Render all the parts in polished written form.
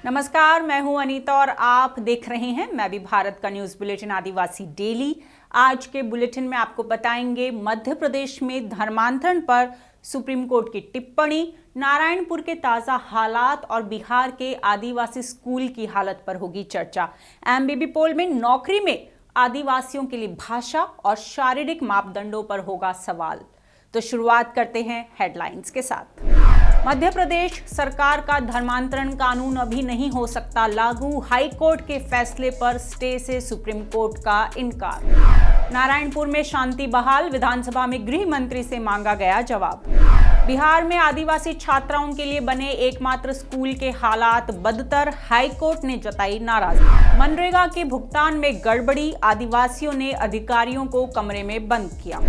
नमस्कार, मैं हूं अनीता और आप देख रहे हैं मैं भी भारत का न्यूज बुलेटिन आदिवासी डेली। आज के बुलेटिन में आपको बताएंगे मध्य प्रदेश में धर्मांतरण पर सुप्रीम कोर्ट की टिप्पणी, नारायणपुर के ताजा हालात और बिहार के आदिवासी स्कूल की हालत पर होगी चर्चा। एमबीबी पोल में नौकरी में आदिवासियों के लिए भाषा और शारीरिक मापदंडों पर होगा सवाल। तो शुरुआत करते हैं हेडलाइंस के साथ। मध्य प्रदेश सरकार का धर्मांतरण कानून अभी नहीं हो सकता लागू, हाई कोर्ट के फैसले पर स्टे से सुप्रीम कोर्ट का इनकार। नारायणपुर में शांति बहाल, विधानसभा में गृह मंत्री से मांगा गया जवाब। बिहार में आदिवासी छात्राओं के लिए बने एकमात्र स्कूल के हालात बदतर, हाई कोर्ट ने जताई नाराजगी। मनरेगा के भुगतान में गड़बड़ी, आदिवासियों ने अधिकारियों को कमरे में बंद किया।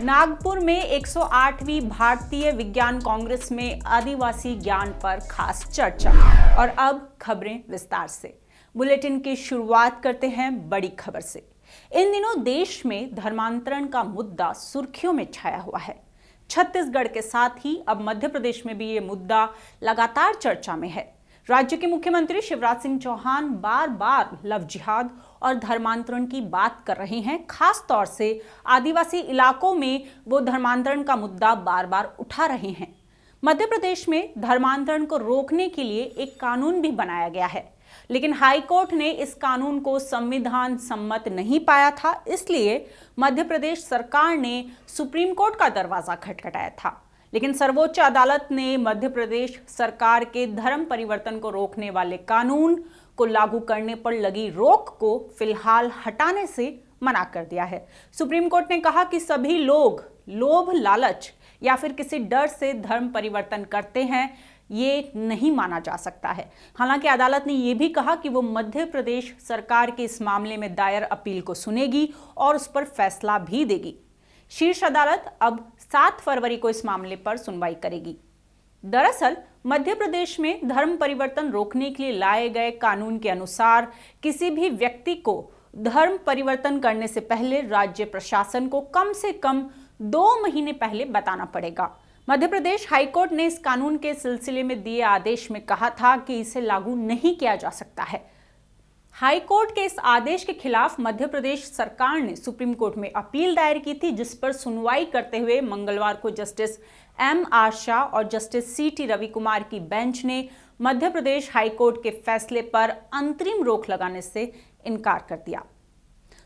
नागपुर में 108वीं भारतीय विज्ञान कांग्रेस में आदिवासी ज्ञान पर खास चर्चा। और अब खबरें विस्तार से। बुलेटिन की शुरुआत करते हैं बड़ी खबर से। इन दिनों देश में धर्मांतरण का मुद्दा सुर्खियों में छाया हुआ है। छत्तीसगढ़ के साथ ही अब मध्य प्रदेश में भी ये मुद्दा लगातार चर्चा में है। राज्य के मुख्यमंत्री शिवराज सिंह चौहान बार बार लव जिहाद और धर्मांतरण की बात कर रहे हैं। खास तौर से आदिवासी इलाकों में वो धर्मांतरण का मुद्दा बार बार उठा रहे हैं। मध्य प्रदेश में धर्मांतरण को रोकने के लिए एक कानून भी बनाया गया है, लेकिन हाई कोर्ट ने इस कानून को संविधान सम्मत नहीं पाया था। इसलिए मध्य प्रदेश सरकार ने सुप्रीम कोर्ट का दरवाजा खटखटाया था, लेकिन सर्वोच्च अदालत ने मध्य प्रदेश सरकार के धर्म परिवर्तन को रोकने वाले कानून को लागू करने पर लगी रोक को फिलहाल हटाने से मना कर दिया है। सुप्रीम कोर्ट ने कहा कि सभी लोग लोभ, लालच या फिर किसी डर से धर्म परिवर्तन करते हैं, ये नहीं माना जा सकता है। हालांकि अदालत ने यह भी कहा कि वो मध्य प्रदेश सरकार के इस मामले में दायर अपील को सुनेगी और उस पर फैसला भी देगी। शीर्ष अदालत अब 7 फरवरी को इस मामले पर सुनवाई करेगी। दरअसल मध्य प्रदेश में धर्म परिवर्तन रोकने के लिए लाए गए कानून के अनुसार किसी भी व्यक्ति को धर्म परिवर्तन करने से पहले राज्य प्रशासन को कम से कम 2 महीने पहले बताना पड़ेगा। मध्य प्रदेश हाईकोर्ट ने इस कानून के सिलसिले में दिए आदेश में कहा था कि इसे लागू नहीं किया जा सकता है। हाई कोर्ट के इस आदेश के खिलाफ मध्य प्रदेश सरकार ने सुप्रीम कोर्ट में अपील दायर की थी, जिस पर सुनवाई करते हुए मंगलवार को जस्टिस M.R. शाह और जस्टिस C.T. रविकुमार की बेंच ने मध्य प्रदेश हाई कोर्ट के फैसले पर अंतरिम रोक लगाने से इनकार कर दिया।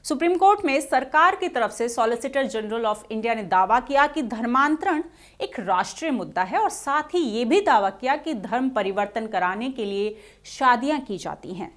सुप्रीम कोर्ट में सरकार की तरफ से सॉलिसिटर जनरल ऑफ इंडिया ने दावा किया कि धर्मांतरण एक राष्ट्रीय मुद्दा है और साथ ही ये भी दावा किया कि धर्म परिवर्तन कराने के लिए शादियां की जाती हैं।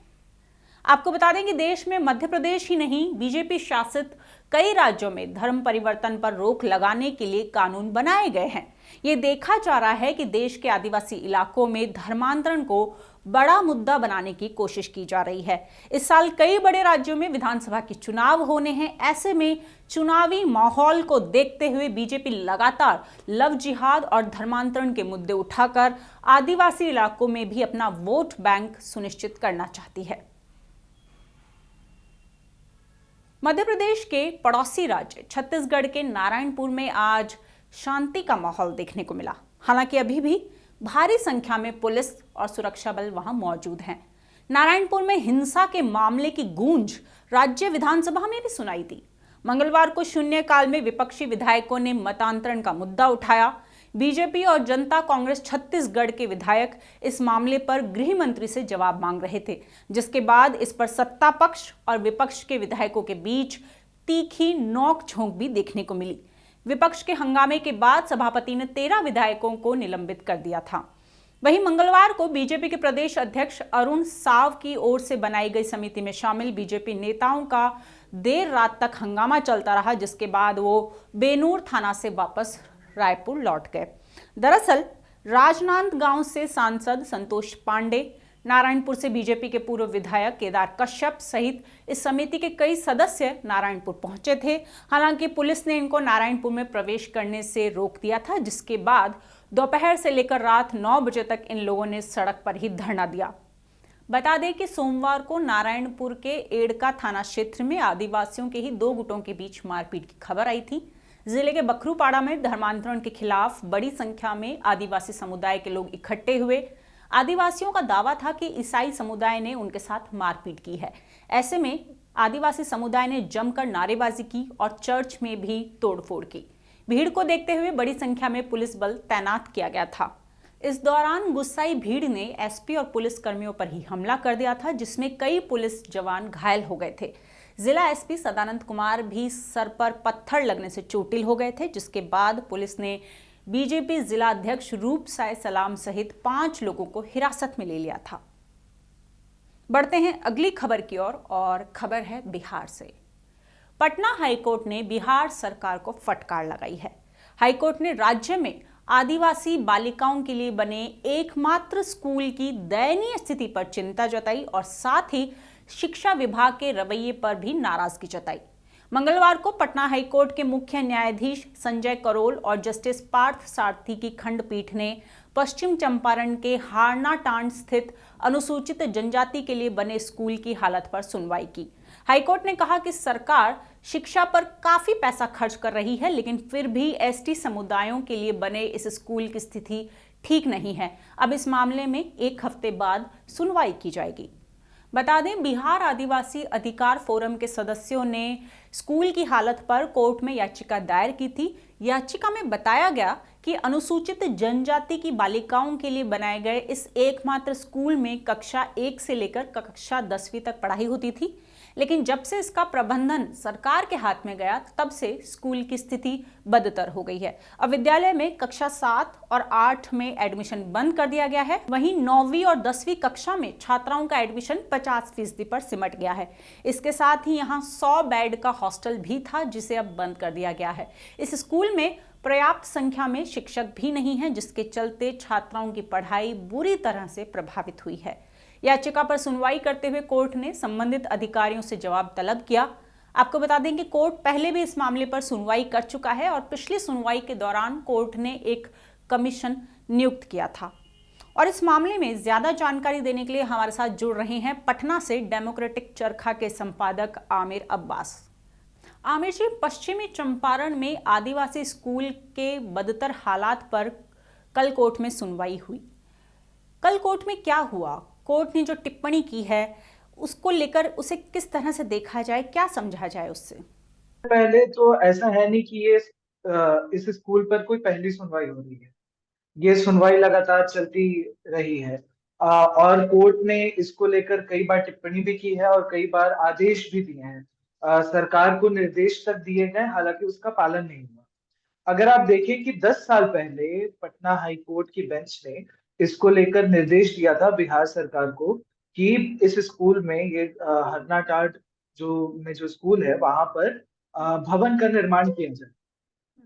आपको बता दें कि देश में मध्य प्रदेश ही नहीं, बीजेपी शासित कई राज्यों में धर्म परिवर्तन पर रोक लगाने के लिए कानून बनाए गए हैं। ये देखा जा रहा है कि देश के आदिवासी इलाकों में धर्मांतरण को बड़ा मुद्दा बनाने की कोशिश की जा रही है। इस साल कई बड़े राज्यों में विधानसभा के चुनाव होने हैं। ऐसे में चुनावी माहौल को देखते हुए बीजेपी लगातार लव जिहाद और धर्मांतरण के मुद्दे उठाकर आदिवासी इलाकों में भी अपना वोट बैंक सुनिश्चित करना चाहती है। मध्य प्रदेश के पड़ोसी राज्य छत्तीसगढ़ के नारायणपुर में आज शांति का माहौल देखने को मिला। हालांकि अभी भी भारी संख्या में पुलिस और सुरक्षा बल वहां मौजूद हैं। नारायणपुर में हिंसा के मामले की गूंज राज्य विधानसभा में भी सुनाई दी। मंगलवार को शून्यकाल में विपक्षी विधायकों ने मतांतरण का मुद्दा उठाया। बीजेपी और जनता कांग्रेस छत्तीसगढ़ के विधायक इस मामले पर गृह मंत्री से जवाब मांग रहे थे, जिसके बाद इस पर सत्ता पक्ष और विपक्ष के विधायकों के बीच तीखी नोक-झोंक भी देखने को मिली। विपक्ष के हंगामे के बाद सभापति ने 13 विधायकों को निलंबित कर दिया था। वहीं मंगलवार को बीजेपी के प्रदेश अध्यक्ष अरुण साव की ओर से बनाई गई समिति में शामिल बीजेपी नेताओं का देर रात तक हंगामा चलता रहा, जिसके बाद वो बेनूर थाना से वापस रायपुर लौट गए। दरअसल राजनांदगांव से सांसद संतोष पांडे, नारायणपुर से बीजेपी के पूर्व विधायक केदार कश्यप सहित इस समिति के कई सदस्य नारायणपुर पहुंचे थे। हालांकि पुलिस ने इनको नारायणपुर में प्रवेश करने से रोक दिया था, जिसके बाद दोपहर से लेकर रात 9 बजे तक इन लोगों ने सड़क पर ही धरना दिया। बता दें कि सोमवार को नारायणपुर के एड़का थाना क्षेत्र में आदिवासियों के ही 2 गुटों के बीच मारपीट की खबर आई थी। जिले के बखरूपाड़ा में धर्मांतरण के खिलाफ बड़ी संख्या में आदिवासी समुदाय के लोग इकट्ठे हुए। आदिवासियों का दावा था कि ईसाई समुदाय ने उनके साथ मारपीट की है। ऐसे में आदिवासी समुदाय ने जमकर नारेबाजी की और चर्च में भी तोड़फोड़ की। भीड़ को देखते हुए बड़ी संख्या में पुलिस बल तैनात किया गया था। इस दौरान गुस्साई भीड़ ने एसपी और पुलिस कर्मियों पर ही हमला कर दिया था, जिसमें कई पुलिस जवान घायल हो गए थे। जिला एसपी सदानंद कुमार भी सर पर पत्थर लगने से चोटिल हो गए थे, जिसके बाद पुलिस ने बीजेपी जिला अध्यक्ष रूप साय सलाम सहित 5 लोगों को हिरासत में ले लिया था। बढ़ते हैं अगली खबर की ओर और खबर है बिहार से। पटना हाईकोर्ट ने बिहार सरकार को फटकार लगाई है। हाईकोर्ट ने राज्य में आदिवासी बालिकाओं के लिए बने एकमात्र स्कूल की दयनीय स्थिति पर चिंता जताई और साथ ही शिक्षा विभाग के रवैये पर भी नाराजगी जताई। मंगलवार को पटना हाईकोर्ट के मुख्य न्यायाधीश संजय करोल और जस्टिस पार्थ सारथी की खंडपीठ ने पश्चिम चंपारण के हारनाटांड स्थित अनुसूचित जनजाति के लिए बने स्कूल की हालत पर सुनवाई की। हाईकोर्ट ने कहा कि सरकार शिक्षा पर काफी पैसा खर्च कर रही है, लेकिन फिर भी एसटी समुदायों के लिए बने इस स्कूल की स्थिति ठीक नहीं है। अब इस मामले में 1 हफ्ते बाद सुनवाई की जाएगी। बता दें, बिहार आदिवासी अधिकार फोरम के सदस्यों ने स्कूल की हालत पर कोर्ट में याचिका दायर की थी। याचिका में बताया गया कि अनुसूचित जनजाति की बालिकाओं के लिए बनाए गए इस एकमात्र स्कूल में कक्षा 1 से लेकर कक्षा 10वीं तक पढ़ाई होती थी, लेकिन जब से इसका प्रबंधन सरकार के हाथ में गया तब से स्कूल की स्थिति बदतर हो गई है। अब विद्यालय में कक्षा 7 और 8 में एडमिशन बंद कर दिया गया है। वहीं 9वीं और 10वीं कक्षा में छात्राओं का एडमिशन 50% पर सिमट गया है। इसके साथ ही यहाँ 100 बेड का हॉस्टल भी था, जिसे अब बंद कर दिया गया है। इस स्कूल में पर्याप्त संख्या में शिक्षक भी नहीं है, जिसके चलते छात्राओं की पढ़ाई बुरी तरह से प्रभावित हुई है। याचिका पर सुनवाई करते हुए कोर्ट ने संबंधित अधिकारियों से जवाब तलब किया। आपको बता दें कि कोर्ट पहले भी इस मामले पर सुनवाई कर चुका है और पिछली सुनवाई के दौरान कोर्ट ने एक कमीशन नियुक्त किया था। और इस मामले में ज्यादा जानकारी देने के लिए हमारे साथ जुड़ रहे हैं पटना से डेमोक्रेटिक चरखा के संपादक आमिर अब्बास। आमिर जी, पश्चिमी चंपारण में आदिवासी स्कूल के बदतर हालात पर कल कोर्ट में सुनवाई हुई। कल कोर्ट में क्या हुआ? कोर्ट ने जो टिप्पणी की है उसको लेकर उसे किस तरह से देखा जाए, क्या समझा जाए उससे? पहले तो ऐसा है नहीं कि ये इस स्कूल पर कोई पहली सुनवाई हो रही है। ये सुनवाई लगातार चलती रही है। और कोर्ट ने इसको लेकर कई बार टिप्पणी भी की है और कई बार आदेश भी दिए हैं। सरकार को निर्देश तक दिए गए, हालांकि उसका पालन नहीं हुआ। अगर आप देखें कि 10 साल पहले पटना हाई कोर्ट की बेंच ने इसको लेकर निर्देश दिया था बिहार सरकार को कि इस स्कूल में ये हरनाटाट जो स्कूल है वहां पर भवन का निर्माण किया जाए,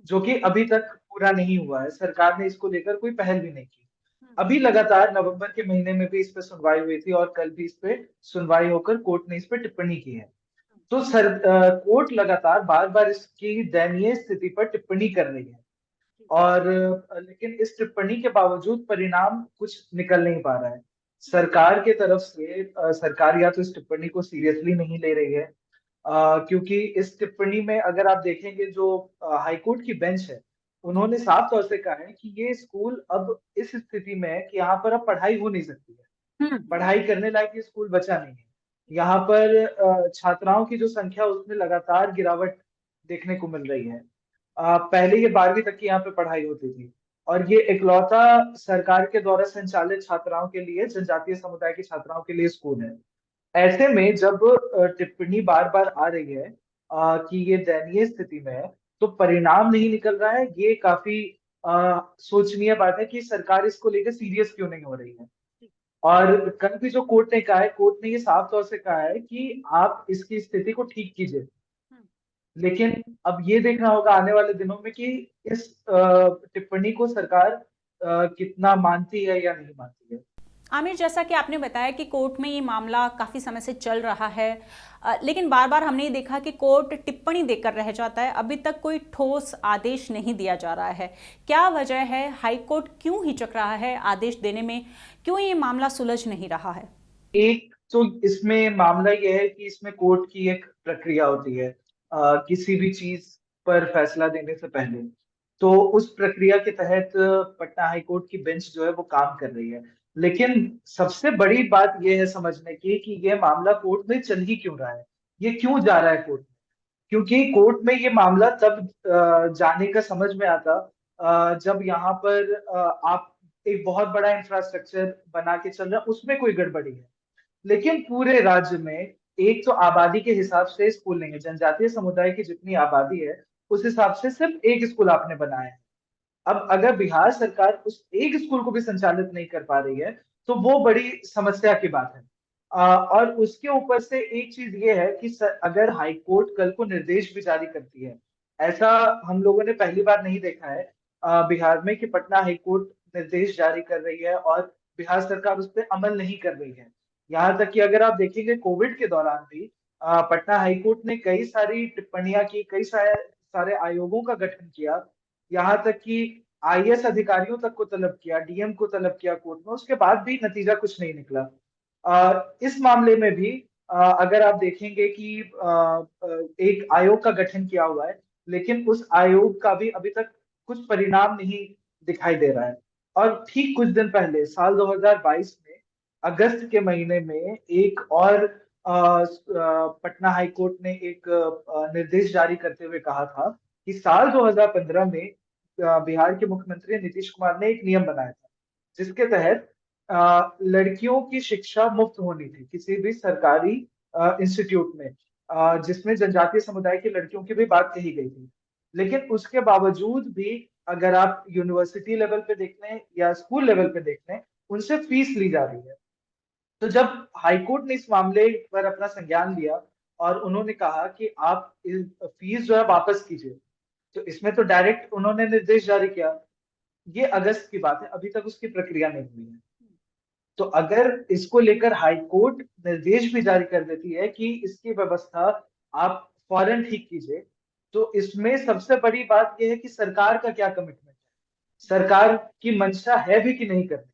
जो कि अभी तक पूरा नहीं हुआ है। सरकार ने इसको लेकर कोई पहल भी नहीं की। अभी लगातार नवंबर के महीने में भी इस पर सुनवाई हुई थी और कल भी इस पे सुनवाई होकर कोर्ट ने इस पर टिप्पणी की है। तो कोर्ट लगातार बार बार इसकी दयनीय स्थिति पर टिप्पणी कर रही है और लेकिन इस टिप्पणी के बावजूद परिणाम कुछ निकल नहीं पा रहा है। सरकार के तरफ से सरकार या तो इस टिप्पणी को सीरियसली नहीं ले रही है, क्योंकि इस टिप्पणी में अगर आप देखेंगे जो हाईकोर्ट की बेंच है, उन्होंने साफ तौर से कहा है कि ये स्कूल अब इस स्थिति में है कि यहाँ पर अब पढ़ाई हो नहीं सकती है। पढ़ाई करने लायक ये स्कूल बचा नहीं है। यहाँ पर छात्राओं की जो संख्या उसमें लगातार गिरावट देखने को मिल रही है। पहले ये 12वीं तक की यहाँ पे पढ़ाई होती थी और ये इकलौता सरकार के द्वारा संचालित छात्राओं के लिए, जनजातीय समुदाय की छात्राओं के लिए स्कूल है। ऐसे में जब टिप्पणी बार बार आ रही है कि ये दयनीय स्थिति में है, तो परिणाम नहीं निकल रहा है। ये काफी सोचनीय बात है कि सरकार इसको लेकर सीरियस क्यों नहीं हो रही है। और कल भी जो कोर्ट ने कहा है, कोर्ट ने ये साफ तौर से कहा है कि आप इसकी स्थिति को ठीक कीजिए। लेकिन अब ये देखना होगा आने वाले दिनों में कि इस टिप्पणी को सरकार कितना मानती है या नहीं मानती है। आमिर, जैसा कि आपने बताया कि कोर्ट में ये मामला काफ़ी समय से चल रहा है, लेकिन बार बार हमने ये देखा कि कोर्ट टिप्पणी देकर रह जाता है, अभी तक कोई ठोस आदेश नहीं दिया जा रहा है। क्या वजह है? हाई कोर्ट क्यों हिचक रहा है आदेश देने में? क्यों ये मामला सुलझ नहीं रहा है? एक तो इसमें मामला यह है कि इसमें कोर्ट की एक प्रक्रिया होती है किसी भी चीज पर फैसला देने से पहले। तो उस प्रक्रिया के तहत पटना हाई कोर्ट की बेंच जो है वो काम कर रही है। लेकिन सबसे बड़ी बात यह है समझने की कि ये मामला कोर्ट में चल ही क्यों रहा है, ये क्यों जा रहा है कोर्ट में। क्योंकि कोर्ट में ये मामला तब जाने का समझ में आता जब यहाँ पर आप एक बहुत बड़ा इंफ्रास्ट्रक्चर बना के चल रहा है, उसमें कोई गड़बड़ी है। लेकिन पूरे राज्य में एक तो आबादी के हिसाब से स्कूल नहीं है, जनजातीय समुदाय की जितनी आबादी है उस हिसाब से सिर्फ एक स्कूल आपने बनाया है। अब अगर बिहार सरकार उस एक स्कूल को भी संचालित नहीं कर पा रही है तो वो बड़ी समस्या की बात है। और उसके ऊपर से एक चीज ये है कि अगर हाई कोर्ट कल को निर्देश भी जारी करती है, ऐसा हम लोगों ने पहली बार नहीं देखा है बिहार में कि पटना हाई कोर्ट निर्देश जारी कर रही है और बिहार सरकार उस पर अमल नहीं कर रही है। यहाँ तक कि अगर आप देखेंगे कोविड के दौरान भी पटना हाई कोर्ट ने कई सारी टिप्पणियां की, कई सारे सारे आयोगों का गठन किया, यहाँ तक कि आईएएस अधिकारियों तक को तलब किया, डीएम को तलब किया कोर्ट में, उसके बाद भी नतीजा कुछ नहीं निकला। इस मामले में भी अगर आप देखेंगे कि एक आयोग का गठन किया हुआ है, लेकिन उस आयोग का भी अभी तक कुछ परिणाम नहीं दिखाई दे रहा है। और ठीक कुछ दिन पहले साल 2022 में अगस्त के महीने में एक और पटना हाई कोर्ट ने एक निर्देश जारी करते हुए कहा था कि साल 2015 में बिहार के मुख्यमंत्री नीतीश कुमार ने एक नियम बनाया था जिसके तहत लड़कियों की शिक्षा मुफ्त होनी थी किसी भी सरकारी इंस्टीट्यूट में, जिसमें जनजातीय समुदाय की लड़कियों की भी बात कही गई थी। लेकिन उसके बावजूद भी अगर आप यूनिवर्सिटी लेवल पे देख लें या स्कूल लेवल पे देख लें, उनसे फीस ली जा रही है। तो जब हाईकोर्ट ने इस मामले पर अपना संज्ञान लिया और उन्होंने कहा कि आप इस फीस जो है वापस कीजिए, तो इसमें तो डायरेक्ट उन्होंने निर्देश जारी किया। ये अगस्त की बात है, अभी तक उसकी प्रक्रिया नहीं हुई है। तो अगर इसको लेकर हाई कोर्ट निर्देश भी जारी कर देती है कि इसकी व्यवस्था आप फौरन ठीक कीजिए, तो इसमें सबसे बड़ी बात यह है कि सरकार का क्या कमिटमेंट है, सरकार की मंशा है भी कि नहीं करनी।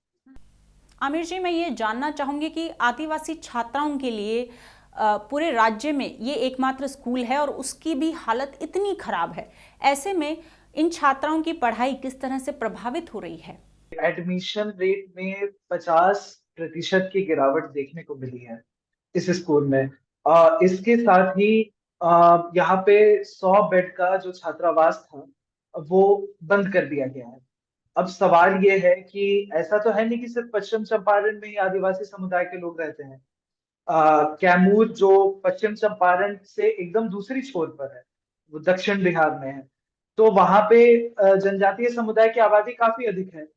आमिर जी, मैं ये जानना चाहूंगी कि आदिवासी छात्राओं के लिए पूरे राज्य में ये एकमात्र स्कूल है और उसकी भी हालत इतनी खराब है। ऐसे में इन छात्राओं की पढ़ाई किस तरह से प्रभावित हो रही है? एडमिशन रेट में 50% की गिरावट देखने को मिली है इस स्कूल में। इसके साथ ही यहाँ पे 100 बेड का जो छात्रावास था वो बंद कर दिया गया है। अब सवाल ये है कि ऐसा तो है नहीं कि सिर्फ पश्चिम चंपारण में ही आदिवासी समुदाय के लोग रहते हैं। कैमूर जो पश्चिम चंपारण से एकदम दूसरी छोर पर है, वो दक्षिण बिहार में है, तो वहां पे जनजातीय समुदाय की आबादी काफी अधिक है।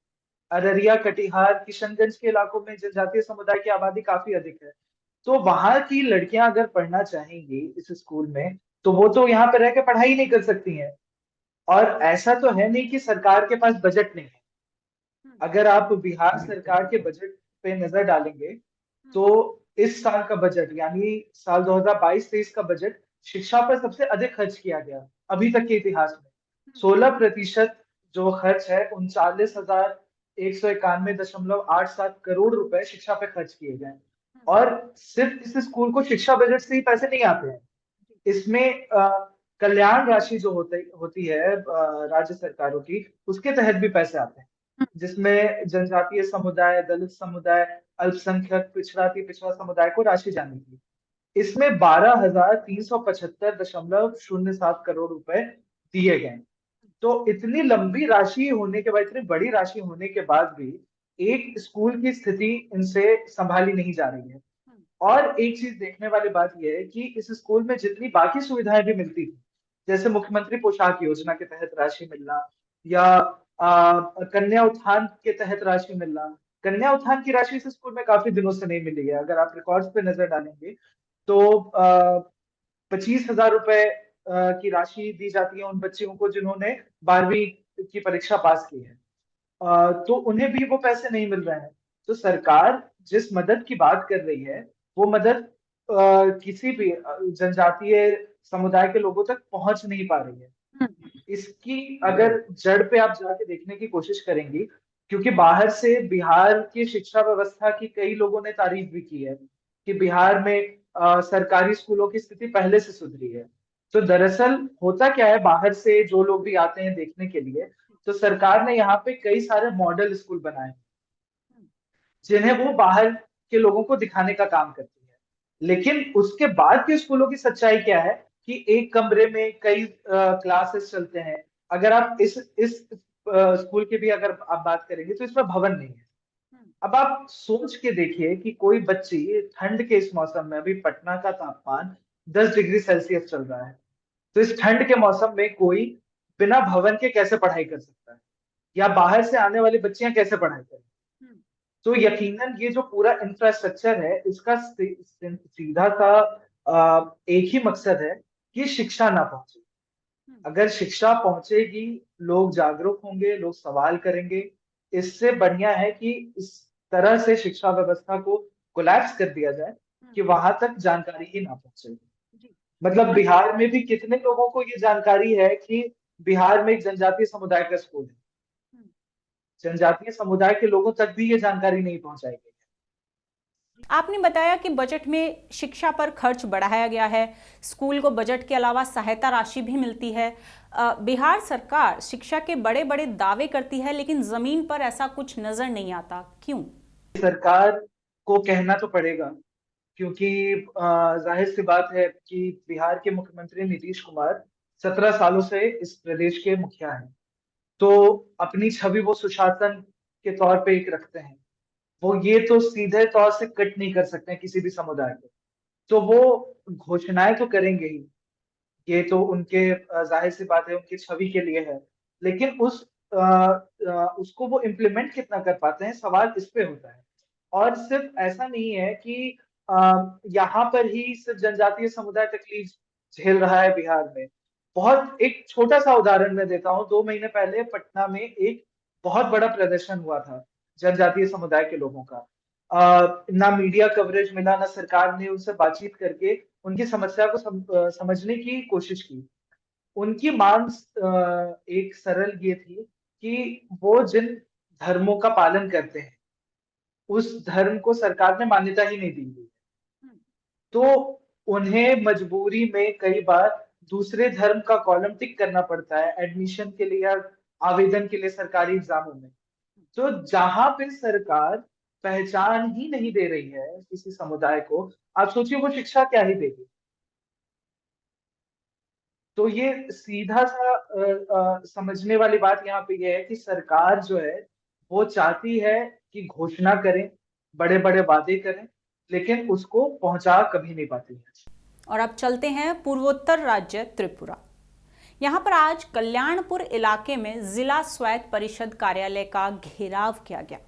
अररिया, कटिहार, किशनगंज के इलाकों में जनजातीय समुदाय की आबादी काफी अधिक है। तो वहां की लड़कियां अगर पढ़ना चाहेंगी इस स्कूल में, तो वो तो यहाँ पे रह के पढ़ाई नहीं कर सकती हैं। और ऐसा तो है नहीं कि सरकार के पास बजट नहीं है। अगर आप बिहार सरकार के बजट पे नजर डालेंगे तो इस साल का बजट यानी साल 2022-23 का बजट शिक्षा पर सबसे अधिक खर्च किया गया अभी तक के इतिहास में। 16% जो खर्च है 39,191.87 रुपए शिक्षा पे खर्च किए गए। और सिर्फ इस स्कूल को शिक्षा बजट से ही पैसे नहीं आते हैं, इसमें कल्याण राशि जो होती है राज्य सरकारों की, उसके तहत भी पैसे आते हैं, जिसमें जनजातीय समुदाय, दलित समुदाय, अल्पसंख्यक, पिछड़ा अति पिछड़ा समुदाय को राशि जानी थी। इसमें 12,375.07 करोड़ रुपए दिए गए। तो इतनी लंबी राशि होने के बाद, इतनी बड़ी राशि होने के बाद भी एक स्कूल की स्थिति इनसे संभाली नहीं जा रही है। और एक चीज देखने वाली बात यह है कि इस स्कूल में जितनी बाकी सुविधाएं भी मिलती थी, जैसे मुख्यमंत्री पोशाक योजना के तहत राशि मिलना या कन्या उत्थान के तहत राशि मिलना, कन्या उत्थान की राशि इस स्कूल में काफी दिनों से नहीं मिली है। अगर आप रिकॉर्ड्स पे नजर डालेंगे तो 25,000 रुपए की राशि दी जाती है उन बच्चियों को जिन्होंने 12वीं की परीक्षा पास की है। तो उन्हें भी वो पैसे नहीं मिल रहे हैं। तो सरकार जिस मदद की बात कर रही है वो मदद किसी भी जनजातीय समुदाय के लोगों तक पहुंच नहीं पा रही है। इसकी अगर जड़ पे आप जाके देखने की कोशिश करेंगी, क्योंकि बाहर से बिहार की शिक्षा व्यवस्था की कई लोगों ने तारीफ भी की है कि बिहार में सरकारी स्कूलों की स्थिति पहले से सुधरी है। तो दरअसल होता क्या है, बाहर से जो लोग भी आते हैं देखने के लिए, तो सरकार ने यहाँ पे कई सारे मॉडल स्कूल बनाए। जिन्हें वो बाहर के लोगों को दिखाने का काम करती है। लेकिन उसके बाद के स्कूलों की सच्चाई क्या है कि एक कमरे में कई क्लासेस चलते हैं। अगर आप इस स्कूल की भी अगर आप बात करेंगे तो इसमें भवन नहीं है। अब आप सोच के देखिए कि कोई बच्ची ठंड के इस मौसम में, अभी पटना का तापमान 10 डिग्री सेल्सियस चल रहा है, तो इस ठंड के मौसम में कोई बिना भवन के कैसे पढ़ाई कर सकता है, या बाहर से आने वाली बच्चियां कैसे पढ़ाई करें। तो यकीनन ये जो पूरा इंफ्रास्ट्रक्चर है, इसका सीधा सा एक ही मकसद है कि शिक्षा ना पहुंचे। अगर शिक्षा पहुंचेगी, लोग जागरूक होंगे, लोग सवाल करेंगे। इससे बढ़िया है कि इस तरह से शिक्षा व्यवस्था को कोलैप्स कर दिया जाए कि वहां तक जानकारी ही ना पहुंचे। मतलब बिहार में भी कितने लोगों को ये जानकारी है कि बिहार में एक जनजातीय समुदाय का स्कूल है। जनजातीय समुदाय के लोगों तक भी ये जानकारी नहीं पहुंचाई गई है। आपने बताया कि बजट में शिक्षा पर खर्च बढ़ाया गया है, स्कूल को बजट के अलावा सहायता राशि भी मिलती है। बिहार सरकार शिक्षा के बड़े बड़े दावे करती है, लेकिन जमीन पर ऐसा कुछ नजर नहीं आता, क्यों? सरकार को कहना तो पड़ेगा, क्योंकि जाहिर सी बात है कि बिहार के मुख्यमंत्री नीतीश कुमार 17 सालों से इस प्रदेश के मुखिया हैं। तो अपनी छवि वो सुशासन के तौर पे एक रखते हैं। वो ये तो सीधे तौर से कट नहीं कर सकते हैं किसी भी समुदाय को। तो वो घोषणाएं तो करेंगे ही, ये तो उनके जाहिर सी बात है, उनकी छवि के लिए है। लेकिन उसको वो इम्प्लीमेंट कितना कर पाते हैं, सवाल इस पे होता है। और सिर्फ ऐसा नहीं है कि यहाँ पर ही सिर्फ जनजातीय समुदाय तकलीफ झेल रहा है बिहार में। बहुत एक छोटा सा उदाहरण मैं देता हूँ। 2 महीने पहले पटना में एक बहुत बड़ा प्रदर्शन हुआ था जनजातीय समुदाय के लोगों का। ना मीडिया कवरेज मिला, ना सरकार ने उनसे बातचीत करके उनकी समस्या को समझने की कोशिश की। उनकी मांग एक सरल ये थी कि वो जिन धर्मों का पालन करते हैं, उस धर्म को सरकार ने मान्यता ही नहीं दी हुई। तो उन्हें मजबूरी में कई बार दूसरे धर्म का कॉलम टिक करना पड़ता है एडमिशन के लिए या आवेदन के लिए सरकारी एग्जामों में। तो जहां पे सरकार पहचान ही नहीं दे रही है किसी समुदाय को, आप सोचिए वो शिक्षा क्या ही देगी। तो ये सीधा सा समझने वाली बात यहाँ पे ये है कि सरकार जो है वो चाहती है कि घोषणा करें, बड़े बड़े वादे करें, लेकिन उसको पहुंचा कभी नहीं पाती है। और अब चलते हैं पूर्वोत्तर राज्य त्रिपुरा। यहाँ पर आज कल्याणपुर इलाके में जिला स्वायत्त परिषद कार्यालय का घेराव किया गया।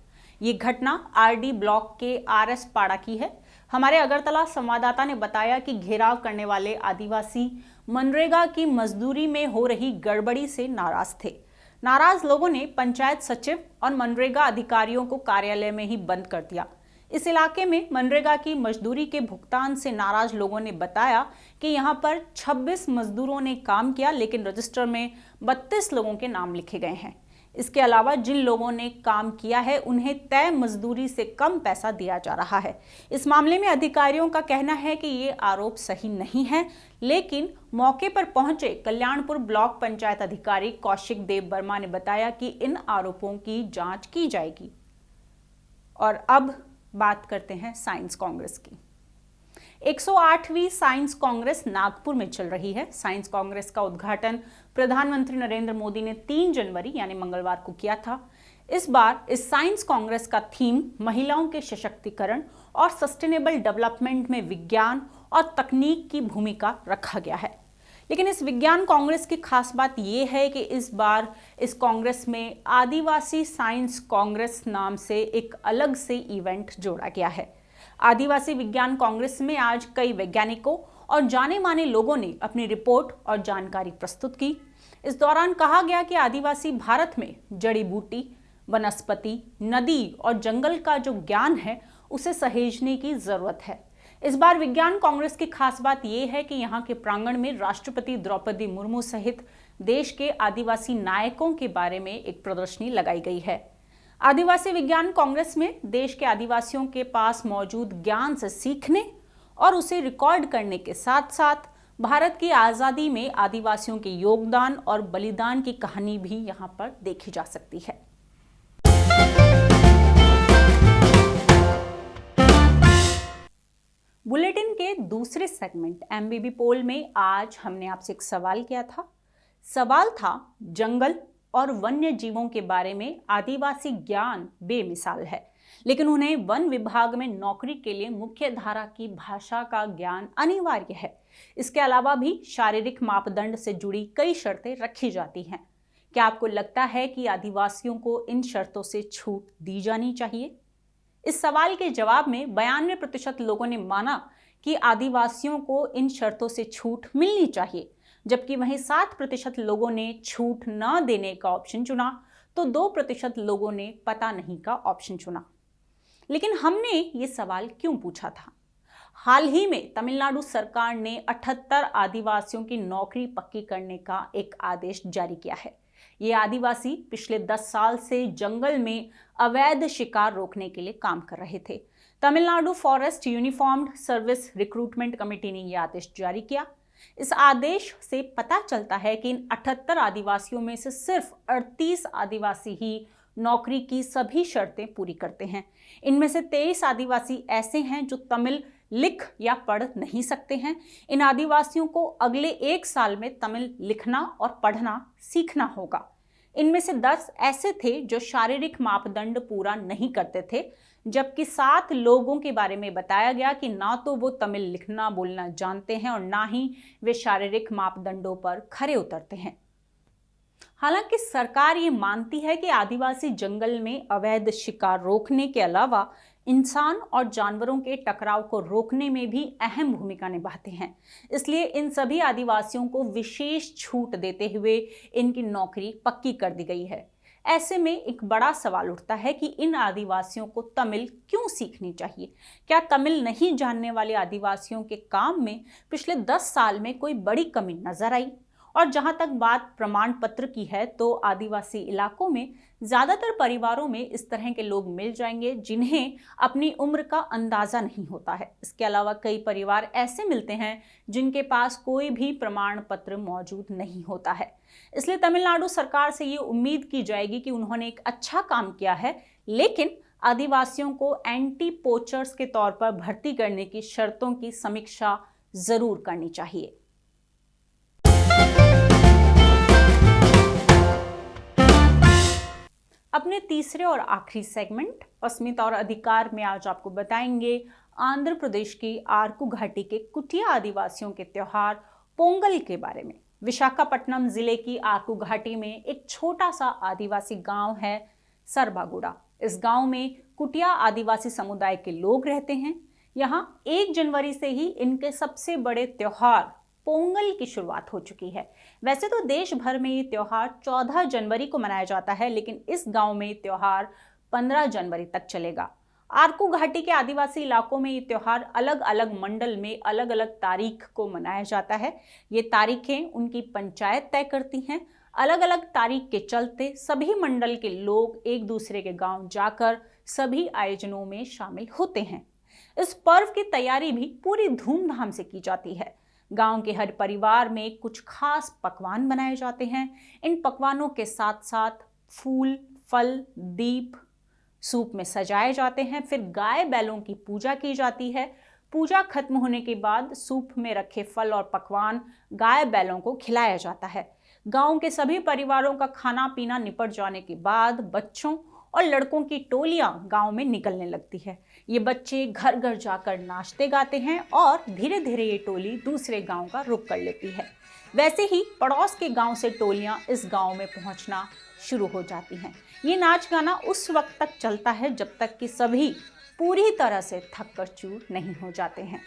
ये घटना आरडी ब्लॉक के आरएस पाड़ा की है। हमारे अगरतला संवाददाता ने बताया कि घेराव करने वाले आदिवासी मनरेगा की मजदूरी में हो रही गड़बड़ी से नाराज थे। नाराज लोगों ने पंचायत सचिव और मनरेगा अधिकारियों को कार्यालय में ही बंद कर दिया। इस इलाके में मनरेगा की मजदूरी के भुगतान से नाराज लोगों ने बताया कि यहां पर 26 मजदूरों ने काम किया, लेकिन रजिस्टर में 32 लोगों के नाम लिखे गए हैं। इसके अलावा जिन लोगों ने काम किया है उन्हें तय मजदूरी से कम पैसा दिया जा रहा है। इस मामले में अधिकारियों का कहना है कि ये आरोप सही नहीं है, लेकिन मौके पर पहुंचे कल्याणपुर ब्लॉक पंचायत अधिकारी कौशिक देव वर्मा ने बताया कि इन आरोपों की जांच की जाएगी। और अब बात करते हैं साइंस कांग्रेस की। 108वीं साइंस कांग्रेस नागपुर में चल रही है। साइंस कांग्रेस का उद्घाटन प्रधानमंत्री नरेंद्र मोदी ने 3 जनवरी यानी मंगलवार को किया था। इस बार इस साइंस कांग्रेस का थीम महिलाओं के सशक्तिकरण और सस्टेनेबल डेवलपमेंट में विज्ञान और तकनीक की भूमिका रखा गया है। लेकिन इस विज्ञान कांग्रेस की खास बात यह है कि इस बार इस कांग्रेस में आदिवासी साइंस कांग्रेस नाम से एक अलग से इवेंट जोड़ा गया है। आदिवासी विज्ञान कांग्रेस में आज कई वैज्ञानिकों और जाने माने लोगों ने अपनी रिपोर्ट और जानकारी प्रस्तुत की। इस दौरान कहा गया कि आदिवासी भारत में जड़ी बूटी, वनस्पति, नदी और जंगल का जो ज्ञान है उसे सहेजने की जरूरत है। इस बार विज्ञान कांग्रेस की खास बात यह है कि यहाँ के प्रांगण में राष्ट्रपति द्रौपदी मुर्मू सहित देश के आदिवासी नायकों के बारे में एक प्रदर्शनी लगाई गई है। आदिवासी विज्ञान कांग्रेस में देश के आदिवासियों के पास मौजूद ज्ञान से सीखने और उसे रिकॉर्ड करने के साथ साथ भारत की आजादी में आदिवासियों के योगदान और बलिदान की कहानी भी यहाँ पर देखी जा सकती है। बुलेटिन के दूसरे सेगमेंट एमबीबी पोल में आज हमने आपसे एक सवाल किया था। सवाल था, जंगल और वन्य जीवों के बारे में आदिवासी ज्ञान बेमिसाल है, लेकिन उन्हें वन विभाग में नौकरी के लिए मुख्य धारा की भाषा का ज्ञान अनिवार्य है। इसके अलावा भी शारीरिक मापदंड से जुड़ी कई शर्तें रखी जाती हैं। क्या आपको लगता है कि आदिवासियों को इन शर्तों से छूट दी जानी चाहिए? इस सवाल के जवाब में 92% लोगों ने माना कि आदिवासियों को इन शर्तों से छूट मिलनी चाहिए, जबकि वहीं 7% लोगों ने छूट न देने का ऑप्शन चुना, तो 2% लोगों ने पता नहीं का ऑप्शन चुना। लेकिन हमने ये सवाल क्यों पूछा था? हाल ही में तमिलनाडु सरकार ने 78 आदिवासियों की नौकरी पक्की करने का एक आदेश जारी किया है। ये आदिवासी पिछले 10 साल से जंगल में अवैध शिकार रोकने के लिए काम कर रहे थे। Tamil Nadu forest uniformed service recruitment committee ने यह आदेश जारी किया। इस आदेश से पता चलता है कि इन 78 आदिवासियों में से सिर्फ 38 आदिवासी ही नौकरी की सभी शर्तें पूरी करते हैं। इनमें से 23 आदिवासी ऐसे हैं जो तमिल लिख या पढ़ नहीं सकते हैं। इन आदिवासियों को अगले 1 साल में तमिल लिखना और पढ़ना सीखना होगा। इनमें से 10 ऐसे थे जो शारीरिक मापदंड पूरा नहीं करते थे, जबकि 7 लोगों के बारे में बताया गया कि ना तो वो तमिल लिखना बोलना जानते हैं और ना ही वे शारीरिक मापदंडों पर खरे उतरते हैं। हालांकि सरकार ये मानती है कि आदिवासी जंगल में अवैध शिकार रोकने के अलावा इंसान और जानवरों के टकराव को रोकने में भी अहम भूमिका निभाते हैं। इसलिए इन सभी आदिवासियों को विशेष छूट देते हुए इनकी नौकरी पक्की कर दी गई है। ऐसे में एक बड़ा सवाल उठता है कि इन आदिवासियों को तमिल क्यों सीखनी चाहिए? क्या तमिल नहीं जानने वाले आदिवासियों के काम में पिछले 10 साल में कोई बड़ी कमी नजर आई? और जहां तक बात प्रमाण पत्र की है, तो आदिवासी इलाकों में ज्यादातर परिवारों में इस तरह के लोग मिल जाएंगे जिन्हें अपनी उम्र का अंदाजा नहीं होता है। इसके अलावा कई परिवार ऐसे मिलते हैं जिनके पास कोई भी प्रमाण पत्र मौजूद नहीं होता है। इसलिए तमिलनाडु सरकार से ये उम्मीद की जाएगी कि उन्होंने एक अच्छा काम किया है, लेकिन आदिवासियों को एंटी पोचर्स के तौर पर भर्ती करने की शर्तों की समीक्षा जरूर करनी चाहिए। अपने तीसरे और आखिरी सेगमेंट अस्मिता और अधिकार में आज आपको बताएंगे आंध्र प्रदेश की आरकू घाटी के कुटिया आदिवासियों के त्योहार पोंगल के बारे में। विशाखापट्टनम जिले की आरकू घाटी में एक छोटा सा आदिवासी गांव है सरबागुड़ा। इस गांव में कुटिया आदिवासी समुदाय के लोग रहते हैं। यहाँ 1 जनवरी से ही इनके सबसे बड़े त्योहार पोंगल की शुरुआत हो चुकी है। वैसे तो देश भर में ये त्योहार 14 जनवरी को मनाया जाता है, लेकिन इस गांव में ये त्योहार 15 जनवरी तक चलेगा। आरकू घाटी के आदिवासी इलाकों में ये त्योहार अलग अलग मंडल में अलग अलग तारीख को मनाया जाता है। ये तारीखें उनकी पंचायत तय करती हैं। अलग अलग तारीख के चलते सभी मंडल के लोग एक दूसरे के गांव जाकर सभी आयोजनों में शामिल होते हैं। इस पर्व की तैयारी भी पूरी धूमधाम से की जाती है। गांव के हर परिवार में कुछ खास पकवान बनाए जाते हैं। इन पकवानों के साथ साथ फूल, फल, दीप सूप में सजाए जाते हैं। फिर गाय बैलों की पूजा की जाती है। पूजा खत्म होने के बाद सूप में रखे फल और पकवान गाय बैलों को खिलाया जाता है। गांव के सभी परिवारों का खाना पीना निपट जाने के बाद बच्चों और लड़कों की टोलियां गांव में निकलने लगती है। ये बच्चे घर घर जाकर नाचते गाते हैं और धीरे धीरे ये टोली दूसरे गांव का रुख कर लेती है। वैसे ही पड़ोस के गांव से टोलियां इस गांव में पहुंचना शुरू हो जाती हैं। ये नाच गाना उस वक्त तक चलता है जब तक कि सभी पूरी तरह से थक कर चूर नहीं हो जाते हैं।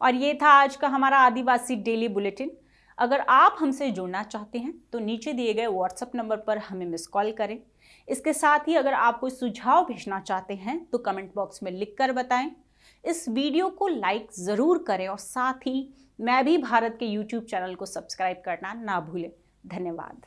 और ये था आज का हमारा आदिवासी डेली बुलेटिन। अगर आप हमसे जुड़ना चाहते हैं तो नीचे दिए गए व्हाट्सएप नंबर पर हमें मिस कॉल करें। इसके साथ ही अगर आप कोई सुझाव भेजना चाहते हैं तो कमेंट बॉक्स में लिखकर बताएं। इस वीडियो को लाइक ज़रूर करें और साथ ही मैं भी भारत के YouTube चैनल को सब्सक्राइब करना ना भूलें। धन्यवाद।